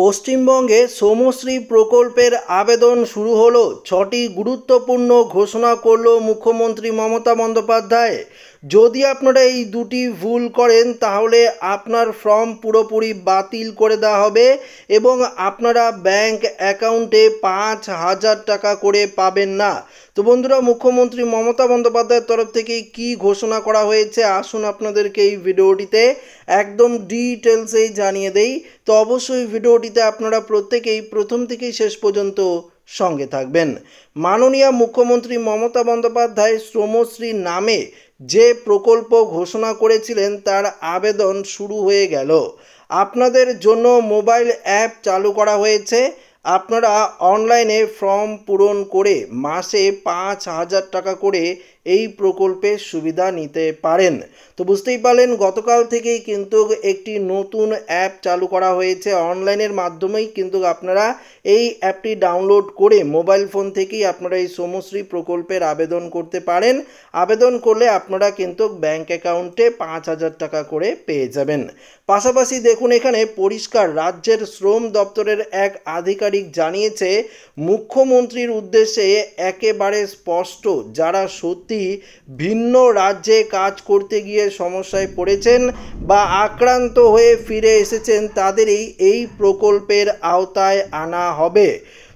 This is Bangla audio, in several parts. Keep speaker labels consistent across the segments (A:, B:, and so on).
A: পশ্চিমবঙ্গে শ্রমশ্রী প্রকল্পের আবেদন শুরু হলো। 6টি গুরুত্বপূর্ণ ঘোষণা করল মুখ্যমন্ত্রী মমতা বন্দ্যোপাধ্যায়। যদি আপনারা এই দুটি ভুল করেন তাহলে আপনার ফর্ম পুরোপুরি বাতিল করে দেওয়া হবে এবং আপনারা ব্যাংক অ্যাকাউন্টে 5,000 টাকা করে পাবেন না। তো বন্ধুরা, মুখ্যমন্ত্রী মমতা বন্দ্যোপাধ্যায়ের তরফ থেকে কি ঘোষণা করা হয়েছে আসুন আপনাদেরকে এই ভিডিওটিতে একদম ডিটেলসেই জানিয়ে দেই। তো অবশ্যই ভিডিওটিতে আপনারা প্রত্যেকেই প্রথম থেকেই শেষ পর্যন্ত সঙ্গে থাকবেন। মাননীয় মুখ্যমন্ত্রী মমতা বন্দ্যোপাধ্যায় শ্রমশ্রী নামে যে প্রকল্প ঘোষণা করেছিলেন তার আবেদন শুরু হয়ে গেল। আপনাদের জন্য মোবাইল অ্যাপ চালু করা হয়েছে। আপনারা অনলাইনে ফর্ম পূরণ করে মাসে 5,000 টাকা করে এই প্রকল্পের সুবিধা নিতে পারেন। তো বুঝতেই পারলেন, গতকাল থেকেই কিন্তু একটি নতুন অ্যাপ চালু করা হয়েছে। অনলাইনের মাধ্যমেই কিন্তু আপনারা এই অ্যাপটি ডাউনলোড করে মোবাইল ফোন থেকেই আপনারা এই শ্রমশ্রী প্রকল্পের আবেদন করতে পারেন। আবেদন করলে আপনারা কিন্তু ব্যাংক অ্যাকাউন্টে 5,000 টাকা করে পেয়ে যাবেন। পাশাপাশি দেখুন, এখানে পরিষ্কার রাজ্যের শ্রম দপ্তরের এক আধিকারিক জানিয়েছে, মুখ্যমন্ত্রীর উদ্দেশ্যে একেবারে স্পষ্ট, যারা সত্যি ভিন্ন রাজ্যে কাজ করতে গিয়ে সমস্যায় পড়েছেন বা আক্রান্ত হয়ে ফিরে এসেছেন তাদেরই এই প্রকল্পের আওতায় আনা হবে।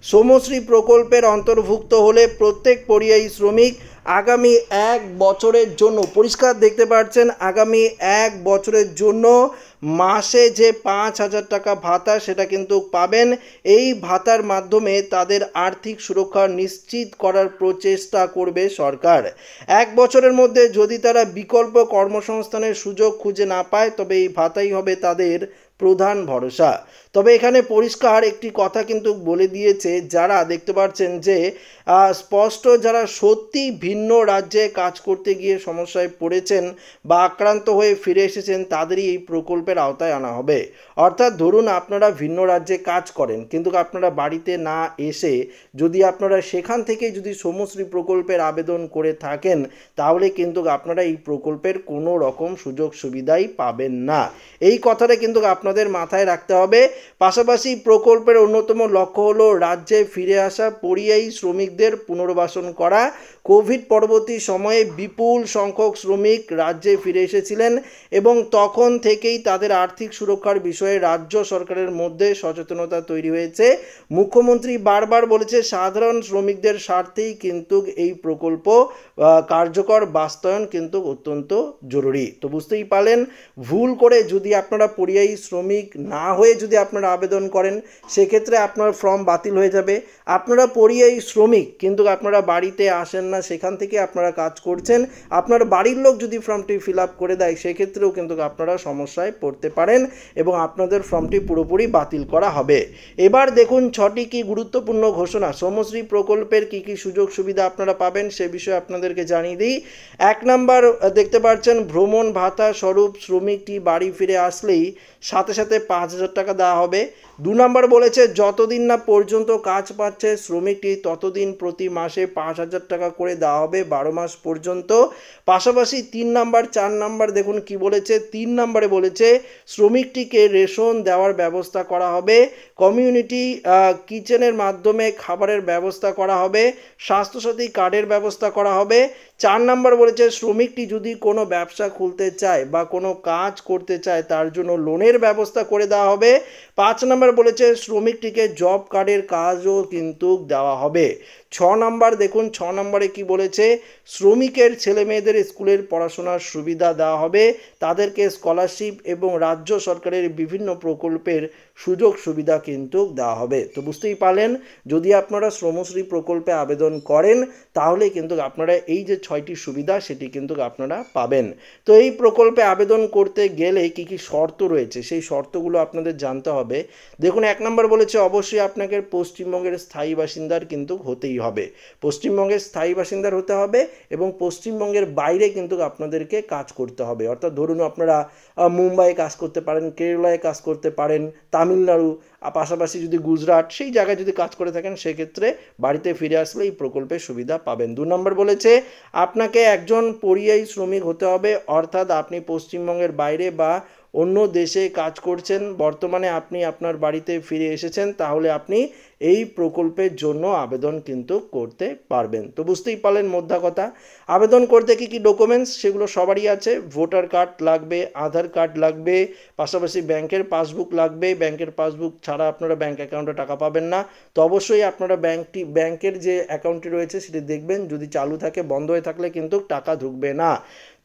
A: শ্রমশ্রী প্রকল্পের অন্তর্ভুক্ত হলে প্রত্যেক পরিযায়ী শ্রমিক আগামী 1 বছরের জন্য, পরিষ্কার দেখতে পাচ্ছেন, আগামী 1 বছরের জন্য মাসে যে 5,000 টাকা ভাতা সেটা কিন্তু পাবেন। এই ভাতার মাধ্যমে তাদের আর্থিক সুরক্ষা নিশ্চিত করার প্রচেষ্টা করবে সরকার। 1 বছরের মধ্যে যদি তারা বিকল্প কর্মসংস্থানের সুযোগ খুঁজে না পায় তবে এই ভাতাই হবে তাদের প্রধান ভরসা। তবে এখানে পরিষ্কার একটি কথা কিন্তু বলে দিয়েছে, যারা দেখতে পাচ্ছেন যে স্পষ্ট, যারা সত্যি ভিন্ন রাজ্যে কাজ করতে গিয়ে সমস্যায় পড়েছেন বা আক্রান্ত হয়ে ফিরে এসেছেন তাদেরই এই প্রকল্পের আওতায় আনা হবে। অর্থাৎ ধরুন আপনারা ভিন্ন রাজ্যে কাজ করেন কিন্তু আপনারা বাড়িতে না এসে যদি আপনারা সেখান থেকে যদি শ্রমশ্রী প্রকল্পের আবেদন করে থাকেন তাহলে কিন্তু আপনারা এই প্রকল্পের কোনো রকম সুযোগ সুবিধাই পাবেন না। এই কথাটা কিন্তু আপনাদের মাথায় রাখতে হবে। পাশাপাশি প্রকল্পের অন্যতম লক্ষ্য হলো রাজ্যে ফিরে আসা পরিযায়ী শ্রমিকদের পুনর্বাসন করা। কোভিড পরবর্তী সময়ে বিপুল সংখ্যক শ্রমিক রাজ্যে ফিরে এসেছিলেন এবং তখন থেকেই তাদের আর্থিক সুরক্ষার বিষয়ে রাজ্য সরকারের মধ্যে সচেতনতা তৈরি হয়েছে। মুখ্যমন্ত্রী বারবার বলেছে, সাধারণ শ্রমিকদের স্বার্থেই কিন্তু এই প্রকল্প কার্যকর বাস্তবায়ন কিন্তু অত্যন্ত জরুরি। তো বুঝতেই পারলেন, ভুল করে যদি আপনারা পরিযায়ী শ্রমিক না হয়ে যদি আপনারা আবেদন করেন সেক্ষেত্রে আপনার ফর্ম বাতিল হয়ে যাবে। আপনারা পরিযায়ী শ্রমিক কিন্তু আপনারা বাড়িতে আসেন না, সেখান থেকে আপনারা কাজ করছেন, আপনার বাড়ির লোক যদি ফর্মটি ফিল আপ করে দেয় সেক্ষেত্রেও কিন্তু আপনারা সমস্যায় পড়তে পারেন এবং আপনাদের ফর্মটি পুরোপুরি বাতিল করা হবে। এবার দেখুন 6টি কি গুরুত্বপূর্ণ ঘোষণা। শ্রমশ্রী প্রকল্পের কি কি সুযোগ সুবিধা আপনারা পাবেন সে বিষয়ে আপনাদেরকে জানিয়ে দিই। 1 নম্বর দেখতে পাচ্ছেন, ভ্রমণ ভাতা স্বরূপ শ্রমিকটি বাড়ি ফিরে আসলেই সাথে সাথে 5,000 টাকা দেওয়া হবে। 2 নম্বর বলেছে, যতদিন না পর্যন্ত কাজ পাচ্ছে শ্রমিকটি ততদিন প্রতি মাসে 5,000 টাকা করে দেওয়া হবে 12 মাস পর্যন্ত। পাশাপাশি 3 নম্বর 4 নম্বর দেখুন কি বলেছে। 3 নম্বরে বলেছে, শ্রমিকটিকে রেশন দেওয়ার ব্যবস্থা করা হবে, কমিউনিটি কিচেনের মাধ্যমে খাবারের ব্যবস্থা করা হবে, স্বাস্থ্যসাথী কার্ডের ব্যবস্থা করা হবে। 4 নম্বর বলেছে, শ্রমিকটি যদি কোনো ব্যবসা খুলতে চায় বা কোনো কাজ করতে চায় তার জন্য লোনের ব্যবস্থা করে দেওয়া হবে। 5 নম্বর বলেছে, শ্রমিকটিকে জব কার্ডের কাজও কিন্তু দেওয়া হবে। 6 নম্বর দেখুন, 6 নম্বরে কি বলেছে, শ্রমিকের ছেলে মেয়েদের স্কুলের পড়াশোনার সুবিধা দেওয়া হবে, তাদেরকে স্কলারশিপ এবং রাজ্য সরকারের বিভিন্ন প্রকল্পের সুযোগ সুবিধা কিন্তু দেওয়া হবে। তো বুঝতেই পারলেন, যদি আপনারা শ্রমশ্রী প্রকল্পে আবেদন করেন তাহলে কিন্তু আপনারা এই যে 6টি সুবিধা সেটি কিন্তু আপনারা পাবেন। তো এই প্রকল্পে আবেদন করতে গেলে কি কি শর্ত রয়েছে সেই শর্তগুলো আপনাদের জানতে হবে। দেখুন 1 নম্বর বলেছে, অবশ্যই আপনাকে পশ্চিমবঙ্গের স্থায়ী বাসিন্দার কিন্তু হতেই হবে। পশ্চিমবঙ্গের স্থায়ী বাসিন্দার হতে হবে এবং পশ্চিমবঙ্গের বাইরে কিন্তু আপনাদেরকে কাজ করতে হবে। অর্থাৎ ধরুন আপনারা মুম্বাইয়ে কাজ করতে পারেন, কেরালায় কাজ করতে পারেন, তামিলনাড়ু, পাশাপাশি যদি গুজরাট সেই জায়গায় যদি কাজ করে থাকেন সেক্ষেত্রে বাড়িতে ফিরে আসলে এই প্রকল্পের সুবিধা পাবেন। 2 নম্বর বলেছে, আপনাকে একজন পরিযায়ী শ্রমিক হতে হবে, অর্থাৎ আপনি পশ্চিমবঙ্গের বাইরে বা অন্য দেশে কাজ করছেন, বর্তমানে আপনি আপনার বাড়িতে ফিরে এসেছেন, তাহলে আপনি এই প্রকল্পের জন্য আবেদন কিন্তু করতে পারবেন। তো বুঝতেই পারলেন মোদ্দা কথা। আবেদন করতে কী কী ডকুমেন্টস, সেগুলো সবারই আছে। ভোটার কার্ড লাগবে, আধার কার্ড লাগবে, পাশাপাশি ব্যাংকের পাসবুক লাগবে। ব্যাংকের পাসবুক ছাড়া আপনারা ব্যাংক অ্যাকাউন্টে টাকা পাবেন না। তো অবশ্যই আপনারা ব্যাংকের যে অ্যাকাউন্টটি রয়েছে সেটি দেখবেন, যদি চালু থাকে, বন্ধ হয়ে থাকলে কিন্তু টাকা ঢুকবে না।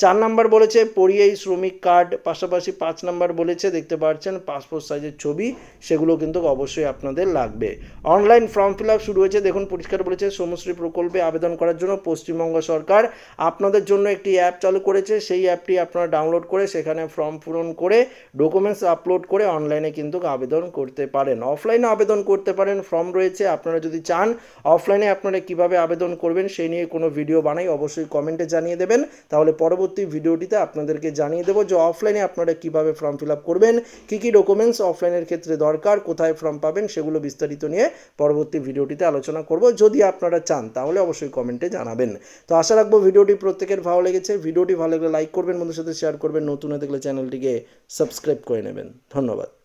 A: 4 নাম্বার বলেছে পরিযায়ী শ্রমিক কার্ড, পাশাপাশি 5 নাম্বার বলেছে দেখতে পাচ্ছেন পাসপোর্ট সাইজের ছবি, সেগুলো কিন্তু অবশ্যই আপনাদের লাগবে। অনলাইন ফর্ম ফিল আপ শুরু হয়েছে, দেখুন পরিষ্কার বলেছে সৌমশ্রী প্রকল্পে আবেদন করার জন্য পশ্চিমবঙ্গ সরকার আপনাদের জন্য একটি অ্যাপ চালু করেছে। সেই অ্যাপটি আপনারা ডাউনলোড করে সেখানে ফর্ম পূরণ করে ডকুমেন্টস আপলোড করে অনলাইনে কিন্তু আবেদন করতে পারেন। অফলাইনে আবেদন করতে পারেন, ফর্ম রয়েছে। আপনারা যদি চান অফলাইনে আপনারা কিভাবে আবেদন করবেন সেই নিয়ে কোনো ভিডিও বানাই, অবশ্যই কমেন্টে জানিয়ে দেবেন, তাহলে পরবর্তী ভিডিওটিতে আপনাদেরকে জানিয়ে দেবো যে অফলাইনে আপনারা কিভাবে ফর্ম ফিল আপ করবেন, কী কী ডকুমেন্টস অফলাইনের ক্ষেত্রে দরকার, কোথায় ফর্ম পাবেন, সেগুলো বিস্তারিত নিয়ে পরবর্তী ভিডিওটিতে আলোচনা করব। যদি আপনারা চান তাহলে অবশ্যই কমেন্টে জানাবেন। তো আশা রাখবো ভিডিওটি প্রত্যেকের ভালো লেগেছে। ভিডিওটি ভালো লাগলে লাইক করবেন, বন্ধুদের সাথে শেয়ার করবেন, নতুন হয়ে দেখলে চ্যানেলটিকে সাবস্ক্রাইব করে নেবেন। ধন্যবাদ।